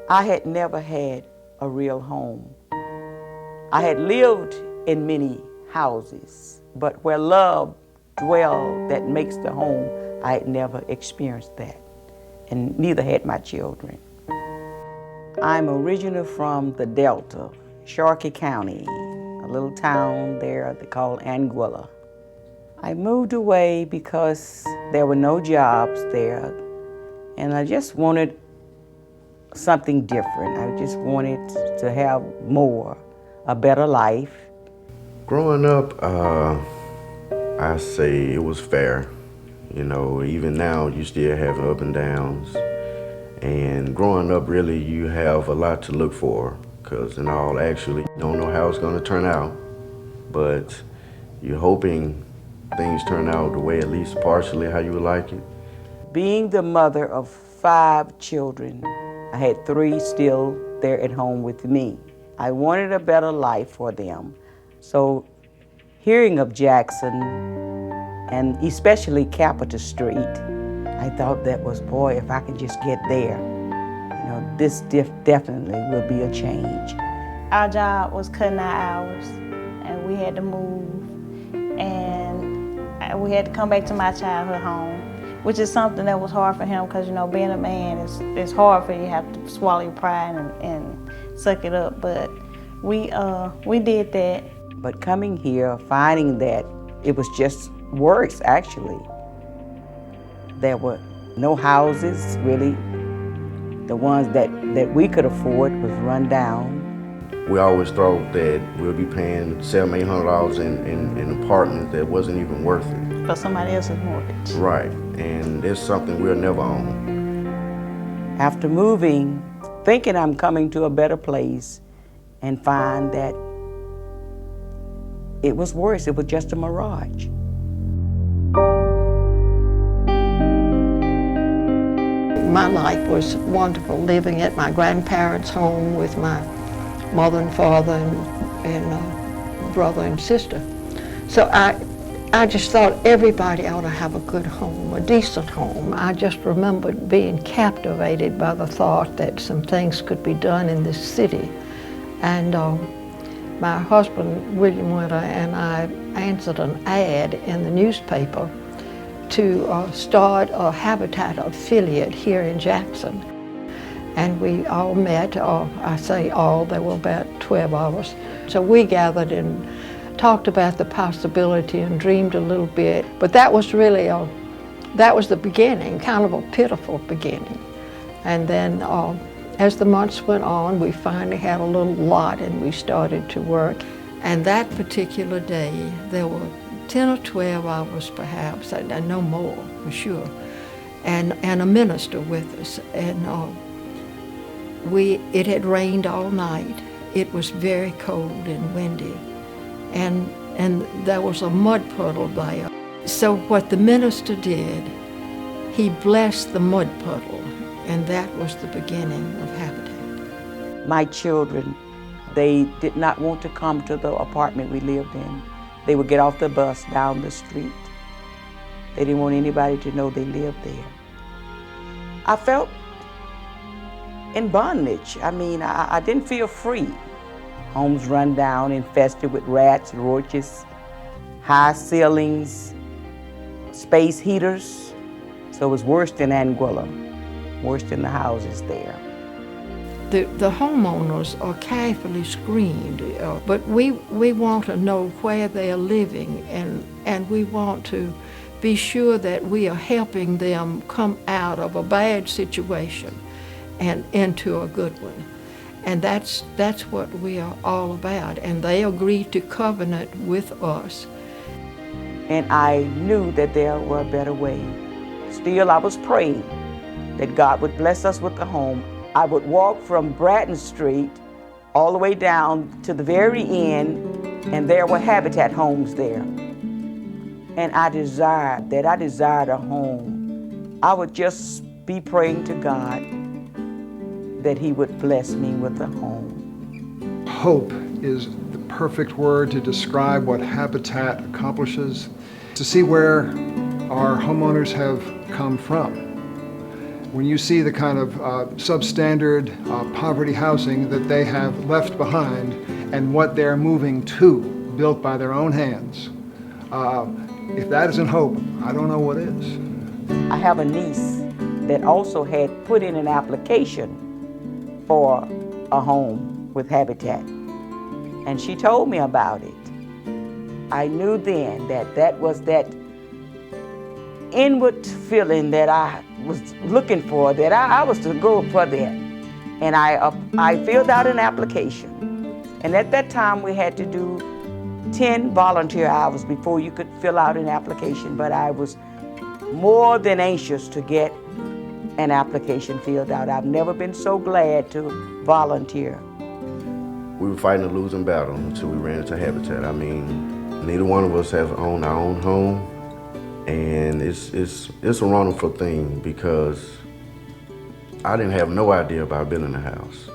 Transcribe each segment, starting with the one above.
I had never had a real home. I had lived in many houses, but where love dwells that makes the home, I had never experienced that, and neither had my children. I'm originally from the Delta, Sharkey County, a little town there they call Anguilla. I moved away because there were no jobs there, and I just wanted something different. I just wanted to have more, a better life. Growing up, I say it was fair. You know, even now you still have up and downs. And growing up, really, you have a lot to look for, because in all actually, you don't know how it's going to turn out, but you're hoping things turn out the way, at least partially, how you would like it. Being the mother of 5 children, I had 3 still there at home with me. I wanted a better life for them. So hearing of Jackson, and especially Capitol Street, I thought that was, boy, if I could just get there, you know, this definitely will be a change. Our job was cutting our hours, and we had to move, and we had to come back to my childhood home, which is something that was hard for him, because, you know, being a man, it's hard for you to have to swallow your pride and suck it up, but we did that. But coming here, finding that it was just worse, actually. There were no houses, really. The ones that we could afford was run down. We always thought that we'll be paying $700, $800 in an apartment that wasn't even worth it. For somebody else's mortgage. Right, and it's something we'll never own. After moving, thinking I'm coming to a better place, and find that it was worse, it was just a mirage. My life was wonderful, living at my grandparents' home with my mother and father and brother and sister. So I just thought everybody ought to have a good home, a decent home. I just remembered being captivated by the thought that some things could be done in this city. And my husband, William Winter, and I answered an ad in the newspaper to start a Habitat affiliate here in Jackson. And we all met, I say all, there were about 12 of us. So we gathered and talked about the possibility and dreamed a little bit. But that was really that was the beginning, kind of a pitiful beginning. And then as the months went on, we finally had a little lot and we started to work. And that particular day, there were 10 or 12 of us perhaps, and no more for sure, and a minister with us. And it had rained all night. It was very cold and windy, and there was a mud puddle there. So what the minister did, he blessed the mud puddle, and that was the beginning of Habitat. My children, they did not want to come to the apartment we lived in. They would get off the bus down the street. They didn't want anybody to know they lived there. I felt in bondage. I mean, I didn't feel free. Homes run down, infested with rats, roaches, high ceilings, space heaters. So it was worse than Anguilla, worse than the houses there. The homeowners are carefully screened, but we want to know where they are living, and we want to be sure that we are helping them come out of a bad situation and into a good one. And that's what we are all about, and they agreed to covenant with us. And I knew that there were a better way. Still, I was praying that God would bless us with a home. I would walk from Bratton Street all the way down to the very end, and there were Habitat homes there. And I desired a home. I would just be praying to God that He would bless me with a home. Hope is the perfect word to describe what Habitat accomplishes. To see where our homeowners have come from, when you see the kind of substandard poverty housing that they have left behind and what they're moving to, built by their own hands, if that isn't hope, I don't know what is. I have a niece that also had put in an application for a home with Habitat, and she told me about it. I knew then that was that inward feeling that I was looking for, that I was to go for that. And I filled out an application. And at that time we had to do 10 volunteer hours before you could fill out an application, but I was more than anxious to get an application filled out. I've never been so glad to volunteer. We were fighting a losing battle until we ran into Habitat. I mean, neither one of us have owned our own home, and it's a wonderful thing because I didn't have no idea about building a house.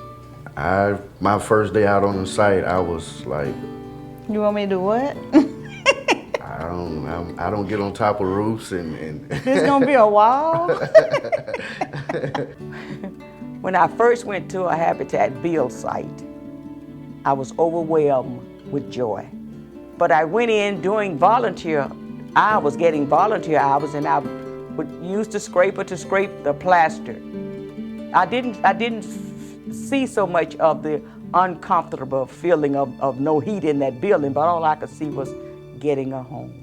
My first day out on the site, I was like, You want me to do what? I don't get on top of roofs and There's gonna be a wall? When I first went to a Habitat build site, I was overwhelmed with joy. But I went in doing volunteer hours, getting volunteer hours, and I would use the scraper to scrape the plaster. I didn't see so much of the uncomfortable feeling of no heat in that building, but all I could see was getting a home.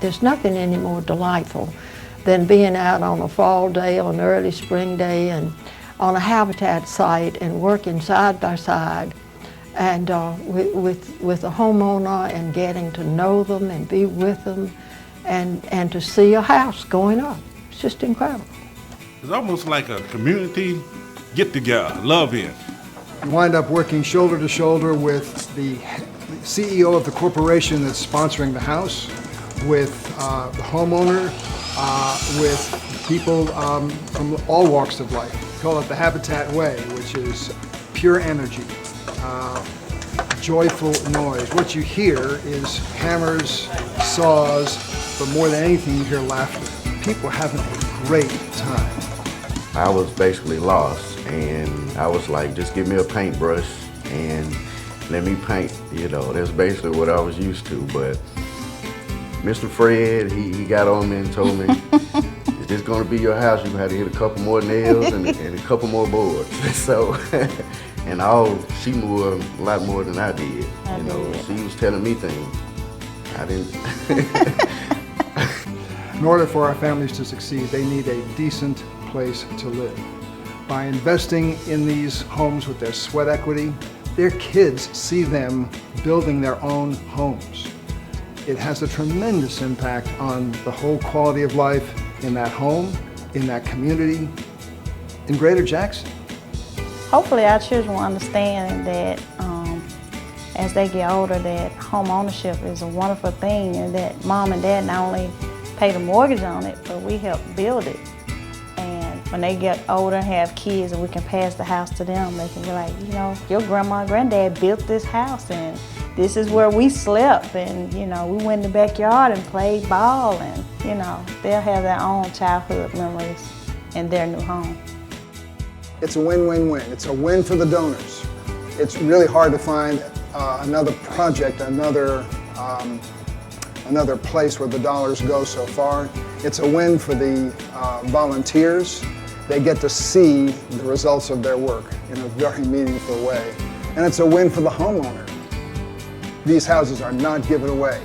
There's nothing any more delightful than being out on a fall day or an early spring day and on a Habitat site and working side by side and with a homeowner and getting to know them and be with them and to see a house going up. It's just incredible. It's almost like a community get-together, love-in. You wind up working shoulder to shoulder with the CEO of the corporation that's sponsoring the house, with the homeowner, with people from all walks of life. We call it the Habitat Way, which is pure energy, joyful noise. What you hear is hammers, saws, but more than anything you hear laughter. People having a great time. I was basically lost, and I was like, just give me a paintbrush and let me paint. You know, that's basically what I was used to. But Mr. Fred, he got on me and told me, is this going to be your house? You're going to have to hit a couple more nails and a couple more boards. So, and she knew a lot more than I did. You know, she was telling me things. I didn't. In order for our families to succeed, they need a decent place to live. By investing in these homes with their sweat equity, their kids see them building their own homes. It has a tremendous impact on the whole quality of life in that home, in that community, in Greater Jackson. Hopefully our children will understand that as they get older, that home ownership is a wonderful thing, and that mom and dad not only pay the mortgage on it, but we help build it. And when they get older and have kids and we can pass the house to them, they can be like, you know, your grandma and granddad built this house and this is where we slept, and you know, we went in the backyard and played ball, and you know, they'll have their own childhood memories in their new home. It's a win-win-win. It's a win for the donors. It's really hard to find another project, another place where the dollars go so far. It's a win for the volunteers. They get to see the results of their work in a very meaningful way. And it's a win for the homeowner. These houses are not given away.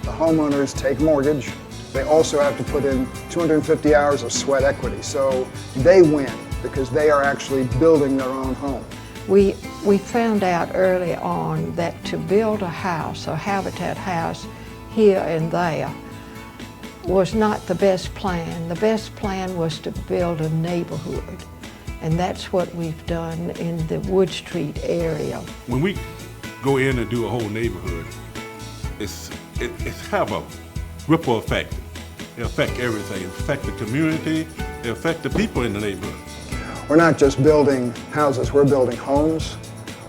The homeowners take mortgage. They also have to put in 250 hours of sweat equity. So they win because they are actually building their own home. We found out early on that to build a house, a Habitat house, here and there, was not the best plan. The best plan was to build a neighborhood. And that's what we've done in the Wood Street area. When we go in and do a whole neighborhood, it's have a ripple effect. It affect everything. It affect the community. It affect the people in the neighborhood. We're not just building houses, we're building homes,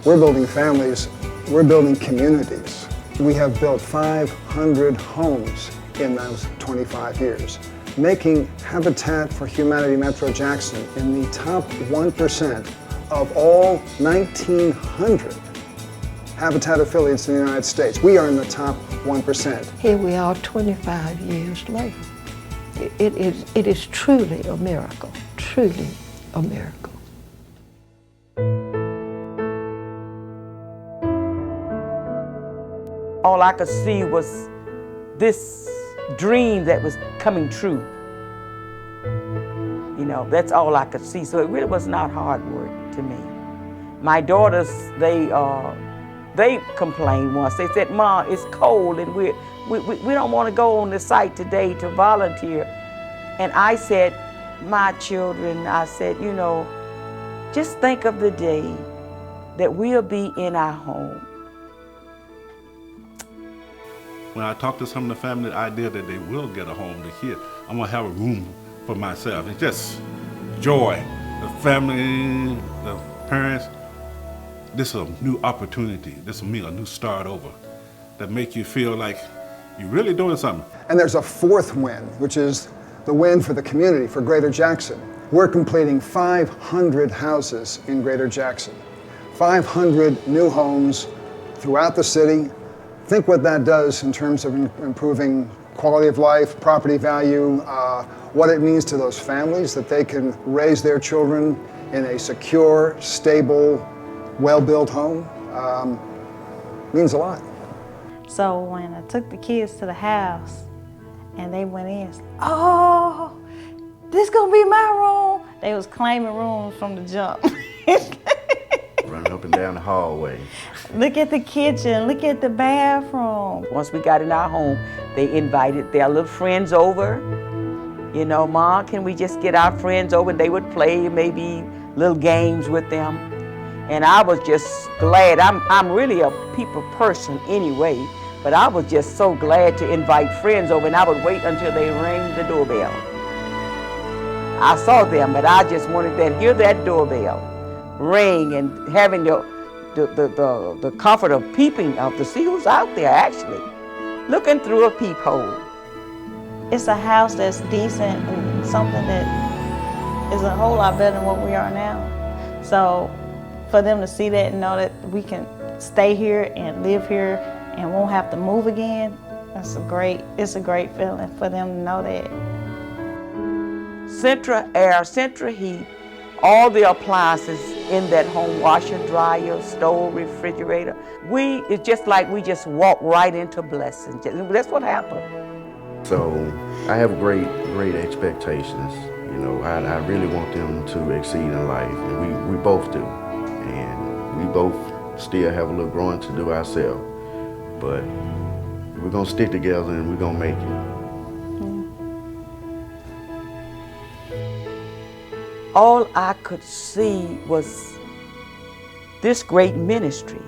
we're building families, we're building communities. We have built 500 homes in those 25 years, making Habitat for Humanity Metro Jackson in the top 1% of all 1,900 Habitat affiliates in the United States. We are in the top 1%. Here we are 25 years later. It is truly a miracle, truly a miracle. All I could see was this dream that was coming true. You know, that's all I could see. So it really was not hard work to me. My daughters, they complained once. They said, "Mom, it's cold and we don't want to go on the site today to volunteer." And I said, "My children," I said, "you know, just think of the day that we'll be in our home." When I talk to some of the family, the idea that they will get a home to here, I'm gonna have a room for myself. It's just joy. The family, the parents, this is a new opportunity. This will mean a new start over that make you feel like you're really doing something. And there's a fourth win, which is the win for the community, for Greater Jackson. We're completing 500 houses in Greater Jackson, 500 new homes throughout the city. Think what that does in terms of improving quality of life, property value, what it means to those families, that they can raise their children in a secure, stable, well-built home. Means a lot. So when I took the kids to the house and they went in, "Oh, this gonna be my room." They was claiming rooms from the jump. Running up and down the hallway. Look at the kitchen, look at the bathroom. Once we got in our home, they invited their little friends over. You know, "Mom, can we just get our friends over?" And they would play maybe little games with them. And I was just glad. I'm really a people person anyway, but I was just so glad to invite friends over, and I would wait until they rang the doorbell. I saw them, but I just wanted to hear that doorbell ring and having the comfort of peeping to see who's out there actually, looking through a peephole. It's a house that's decent and something that is a whole lot better than what we are now. So for them to see that and know that we can stay here and live here and won't have to move again, it's a great feeling for them to know that. Central air, central heat, all the appliances in that home, washer, dryer, stove, refrigerator. It's just like we just walk right into blessings. That's what happened. So I have great expectations. You know, I really want them to exceed in life, and we both do. And we both still have a little growing to do ourselves. But we're gonna stick together and we're gonna make it. All I could see was this great ministry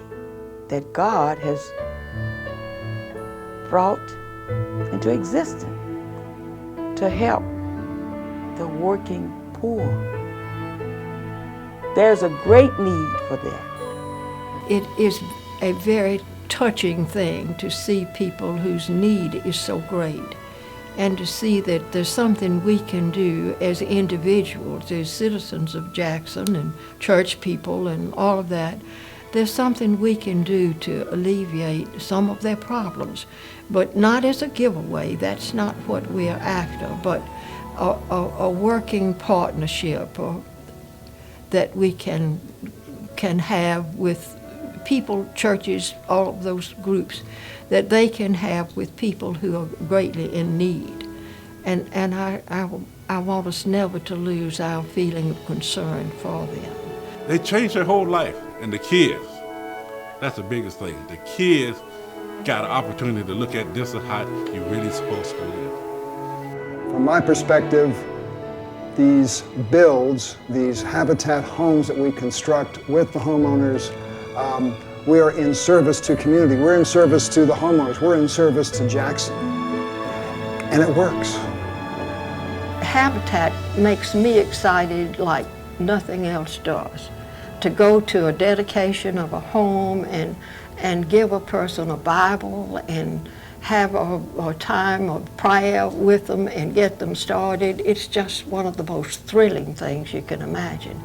that God has brought into existence to help the working poor. There's a great need for that. It is a very touching thing to see people whose need is so great, and to see that there's something we can do as individuals, as citizens of Jackson and church people and all of that. There's something we can do to alleviate some of their problems, but not as a giveaway. That's not what we're after, but a working partnership that we can have with people, churches, all of those groups, that they can have with people who are greatly in need. And I want us never to lose our feeling of concern for them. They changed their whole life, and the kids, that's the biggest thing. The kids got an opportunity to look at this is how you're really supposed to live. From my perspective, these builds, these habitat homes that we construct with the homeowners, we are in service to community. We're in service to the homeowners. We're in service to Jackson. And it works. Habitat makes me excited like nothing else does. To go to a dedication of a home and give a person a Bible and have a time of prayer with them and get them started, it's just one of the most thrilling things you can imagine.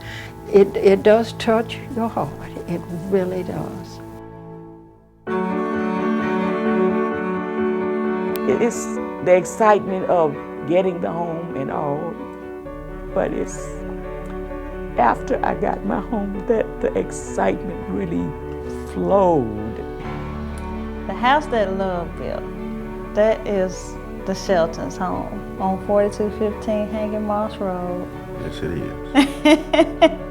It does touch your heart. It really does. It's the excitement of getting the home and all, but it's after I got my home that the excitement really flowed. The house that Love built, that is the Shelton's home on 4215 Hanging Moss Road. Yes, it is.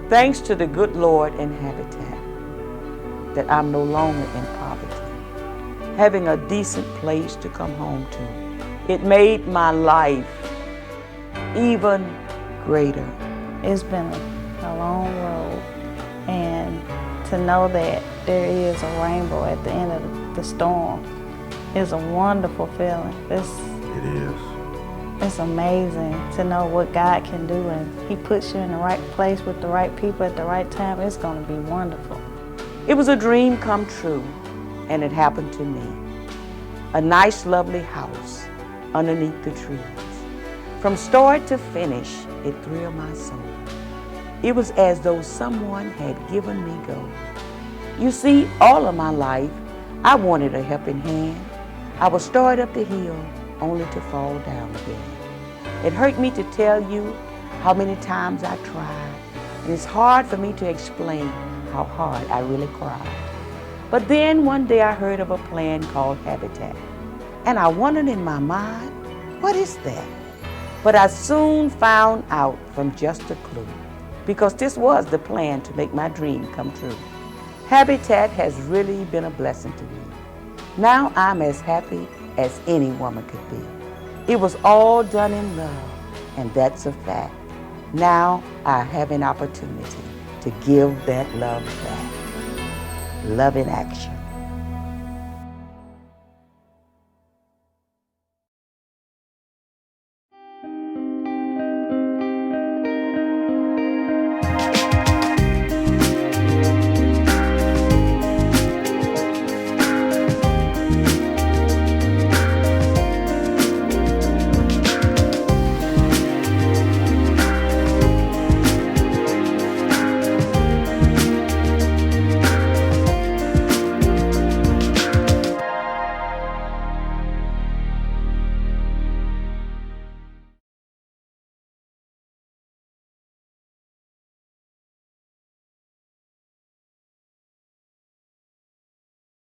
Thanks to the good Lord and Habitat, that I'm no longer in poverty, having a decent place to come home to. It made my life even greater. It's been a long road, and to know that there is a rainbow at the end of the storm is a wonderful feeling. It is. It's amazing to know what God can do, and He puts you in the right place with the right people at the right time. It's going to be wonderful. It was a dream come true, and it happened to me. A nice, lovely house underneath the trees. From start to finish, it thrilled my soul. It was as though someone had given me go. You see, all of my life, I wanted a helping hand. I would start up the hill only to fall down again. It hurt me to tell you how many times I tried, and it's hard for me to explain how hard I really cried. But then one day I heard of a plan called Habitat, and I wondered in my mind, what is that? But I soon found out from just a clue, because this was the plan to make my dream come true. Habitat has really been a blessing to me. Now I'm as happy as any woman could be. It was all done in love, and that's a fact. Now I have an opportunity to give that love back. Love in action.